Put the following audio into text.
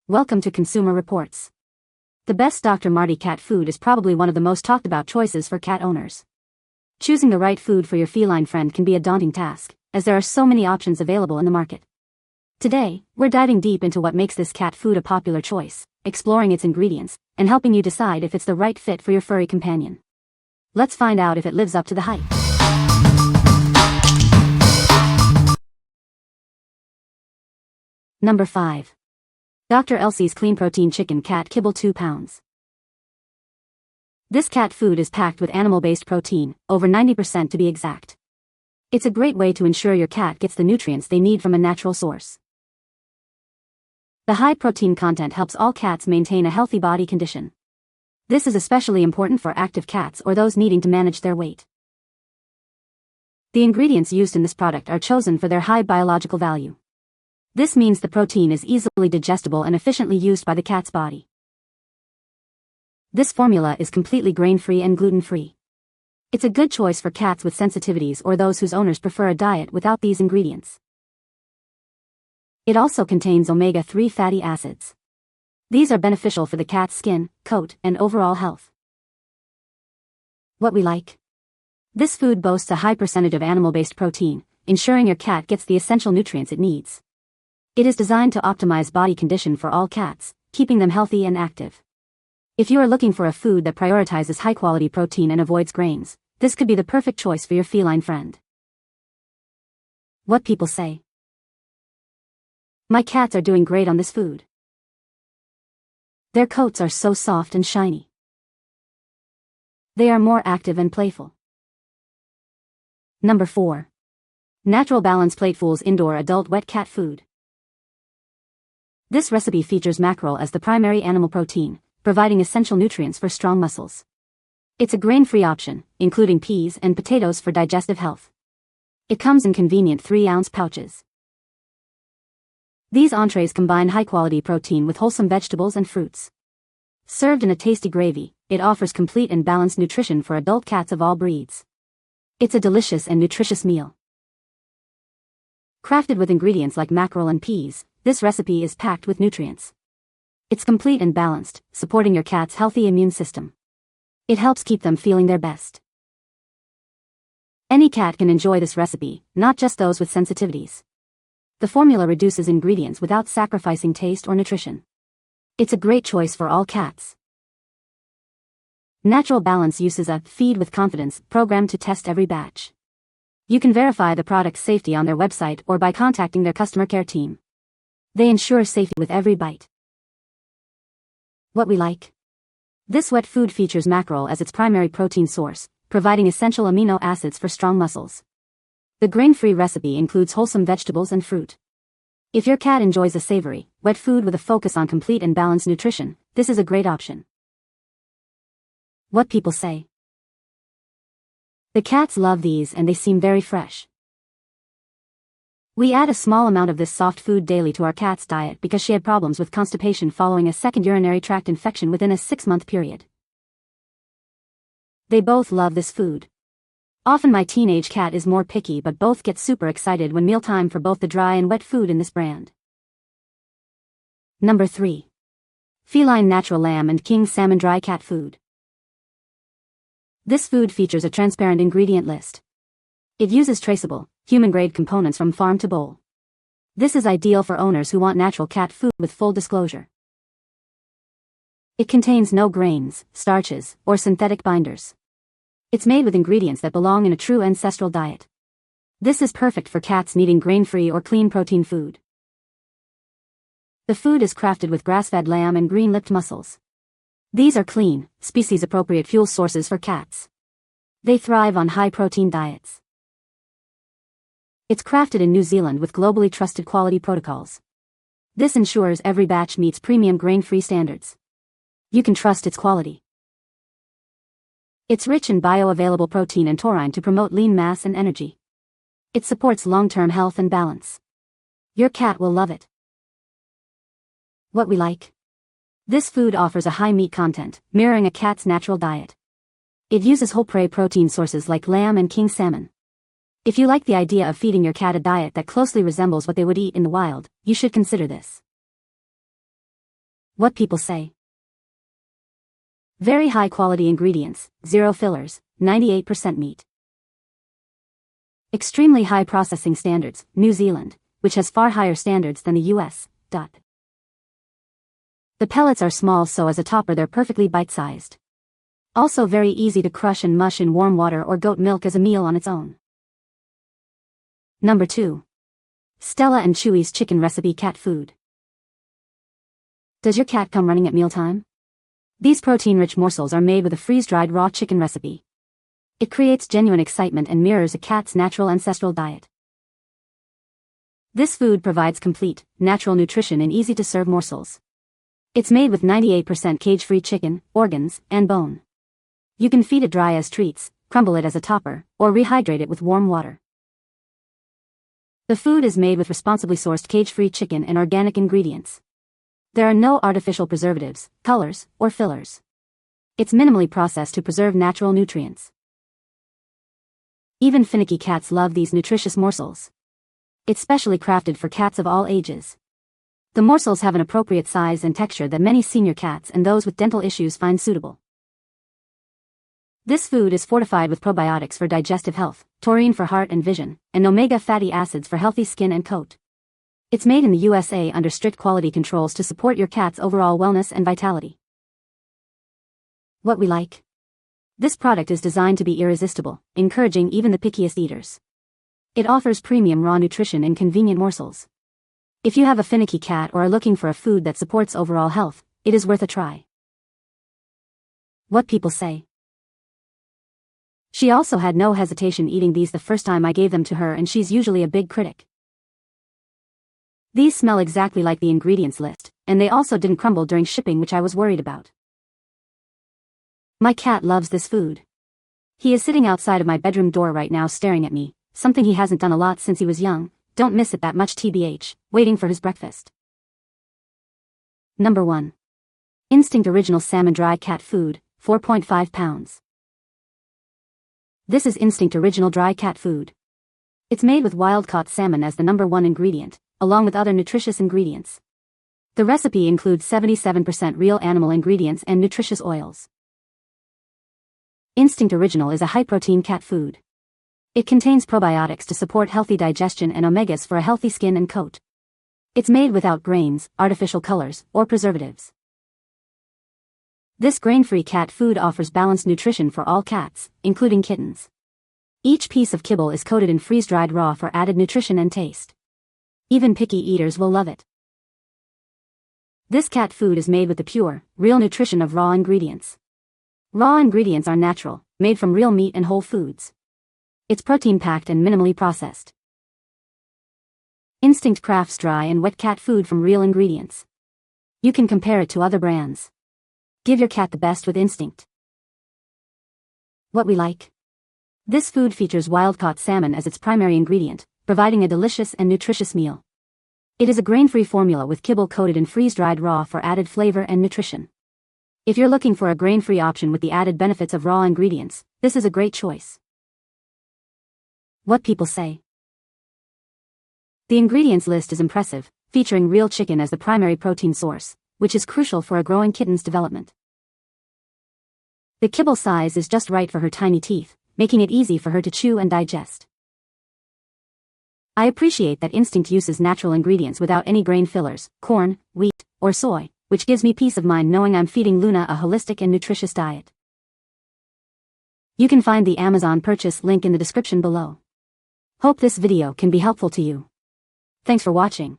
Welcome to Consumer Reports. The best Dr. Marty Cat Food is probably one of the most talked about choices for cat owners. Choosing the right food for your feline friend can be a daunting task, as there are so many options available in the market. Today, we're diving deep into what makes this cat food a popular choice, exploring its ingredients, and helping you decide if it's the right fit for your furry companion. Let's find out if it lives up to the hype. Number 5. Dr. ELSEY'S Clean Protein Chicken Cat Kibble 2 pounds. This cat food is packed with animal-based protein, over 90% to be exact. It's a great way to ensure your cat gets the nutrients they need from a natural source. The high protein content helps all cats maintain a healthy body condition. This is especially important for active cats or those needing to manage their weight. The ingredients used in this product are chosen for their high biological value. This means the protein is easily digestible and efficiently used by the cat's body. This formula is completely grain-free and gluten-free. It's a good choice for cats with sensitivities or those whose owners prefer a diet without these ingredients. It also contains omega-3 fatty acids. These are beneficial for the cat's skin, coat, and overall health. What we like. This food boasts a high percentage of animal-based protein, ensuring your cat gets the essential nutrients it needs. It is designed to optimize body condition for all cats, keeping them healthy and active. If you are looking for a food that prioritizes high-quality protein and avoids grains, this could be the perfect choice for your feline friend. What people say. My cats are doing great on this food. Their coats are so soft and shiny. They are more active and playful. Number 4. Natural Balance Platefulls Indoor Adult Wet Cat Food. This recipe features mackerel as the primary animal protein, providing essential nutrients for strong muscles. It's a grain-free option, including peas and potatoes for digestive health. It comes in convenient 3-ounce pouches. These entrees combine high-quality protein with wholesome vegetables and fruits. Served in a tasty gravy, it offers complete and balanced nutrition for adult cats of all breeds. It's a delicious and nutritious meal. Crafted with ingredients like mackerel and peas, this recipe is packed with nutrients. It's complete and balanced, supporting your cat's healthy immune system. It helps keep them feeling their best. Any cat can enjoy this recipe, not just those with sensitivities. The formula reduces ingredients without sacrificing taste or nutrition. It's a great choice for all cats. Natural Balance uses a Feed with Confidence program to test every batch. You can verify the product's safety on their website or by contacting their customer care team. They ensure safety with every bite. What we like. This wet food features mackerel as its primary protein source, providing essential amino acids for strong muscles. The grain-free recipe includes wholesome vegetables and fruit. If your cat enjoys a savory, wet food with a focus on complete and balanced nutrition, this is a great option. What people say. The cats love these and they seem very fresh. We add a small amount of this soft food daily to our cat's diet because she had problems with constipation following a second urinary tract infection within a 6-month period. They both love this food. Often my teenage cat is more picky, but both get super excited when mealtime for both the dry and wet food in this brand. Number 3. Feline Natural Lamb and King Salmon Dry Cat Food. This food features a transparent ingredient list. It uses traceable, human-grade components from farm to bowl. This is ideal for owners who want natural cat food with full disclosure. It contains no grains, starches, or synthetic binders. It's made with ingredients that belong in a true ancestral diet. This is perfect for cats needing grain-free or clean protein food. The food is crafted with grass-fed lamb and green-lipped mussels. These are clean, species-appropriate fuel sources for cats. They thrive on high-protein diets. It's crafted in New Zealand with globally trusted quality protocols. This ensures every batch meets premium grain-free standards. You can trust its quality. It's rich in bioavailable protein and taurine to promote lean mass and energy. It supports long-term health and balance. Your cat will love it. What we like. This food offers a high meat content, mirroring a cat's natural diet. It uses whole prey protein sources like lamb and king salmon. If you like the idea of feeding your cat a diet that closely resembles what they would eat in the wild, you should consider this. What people say. Very high quality ingredients, 0 fillers, 98% meat. Extremely high processing standards, New Zealand, which has far higher standards than the US. The pellets are small, so as a topper they're perfectly bite-sized. Also very easy to crush and mush in warm water or goat milk as a meal on its own. Number 2. Stella and CHEWY'S Chicken Recipe Cat Food. Does your cat come running at mealtime? These protein-rich morsels are made with a freeze-dried raw chicken recipe. It creates genuine excitement and mirrors a cat's natural ancestral diet. This food provides complete, natural nutrition in easy-to-serve morsels. It's made with 98% cage-free chicken, organs, and bone. You can feed it dry as treats, crumble it as a topper, or rehydrate it with warm water. The food is made with responsibly sourced cage-free chicken and organic ingredients. There are no artificial preservatives, colors, or fillers. It's minimally processed to preserve natural nutrients. Even finicky cats love these nutritious morsels. It's specially crafted for cats of all ages. The morsels have an appropriate size and texture that many senior cats and those with dental issues find suitable. This food is fortified with probiotics for digestive health, taurine for heart and vision, and omega fatty acids for healthy skin and coat. It's made in the USA under strict quality controls to support your cat's overall wellness and vitality. What we like. This product is designed to be irresistible, encouraging even the pickiest eaters. It offers premium raw nutrition in convenient morsels. If you have a finicky cat or are looking for a food that supports overall health, it is worth a try. What people say. She also had no hesitation eating these the first time I gave them to her, and she's usually a big critic. These smell exactly like the ingredients list, and they also didn't crumble during shipping, which I was worried about. My cat loves this food. He is sitting outside of my bedroom door right now staring at me, something he hasn't done a lot since he was young. Don't miss it that much TBH, waiting for his breakfast. Number 1. Instinct Original Salmon Dry Cat Food, 4.5 pounds. This is Instinct Original Dry Cat Food. It's made with wild-caught salmon as the number 1 ingredient, along with other nutritious ingredients. The recipe includes 77% real animal ingredients and nutritious oils. Instinct Original is a high-protein cat food. It contains probiotics to support healthy digestion and omegas for a healthy skin and coat. It's made without grains, artificial colors, or preservatives. This grain-free cat food offers balanced nutrition for all cats, including kittens. Each piece of kibble is coated in freeze-dried raw for added nutrition and taste. Even picky eaters will love it. This cat food is made with the pure, real nutrition of raw ingredients. Raw ingredients are natural, made from real meat and whole foods. It's protein-packed and minimally processed. Instinct crafts dry and wet cat food from real ingredients. You can compare it to other brands. Give your cat the best with Instinct. What we like. This food features wild-caught salmon as its primary ingredient, providing a delicious and nutritious meal. It is a grain-free formula with kibble coated in freeze-dried raw for added flavor and nutrition. If you're looking for a grain-free option with the added benefits of raw ingredients, this is a great choice. What people say. The ingredients list is impressive, featuring real chicken as the primary protein source, which is crucial for a growing kitten's development. The kibble size is just right for her tiny teeth, making it easy for her to chew and digest. I appreciate that Instinct uses natural ingredients without any grain fillers, corn, wheat, or soy, which gives me peace of mind knowing I'm feeding Luna a holistic and nutritious diet. You can find the Amazon purchase link in the description below. Hope this video can be helpful to you. Thanks for watching.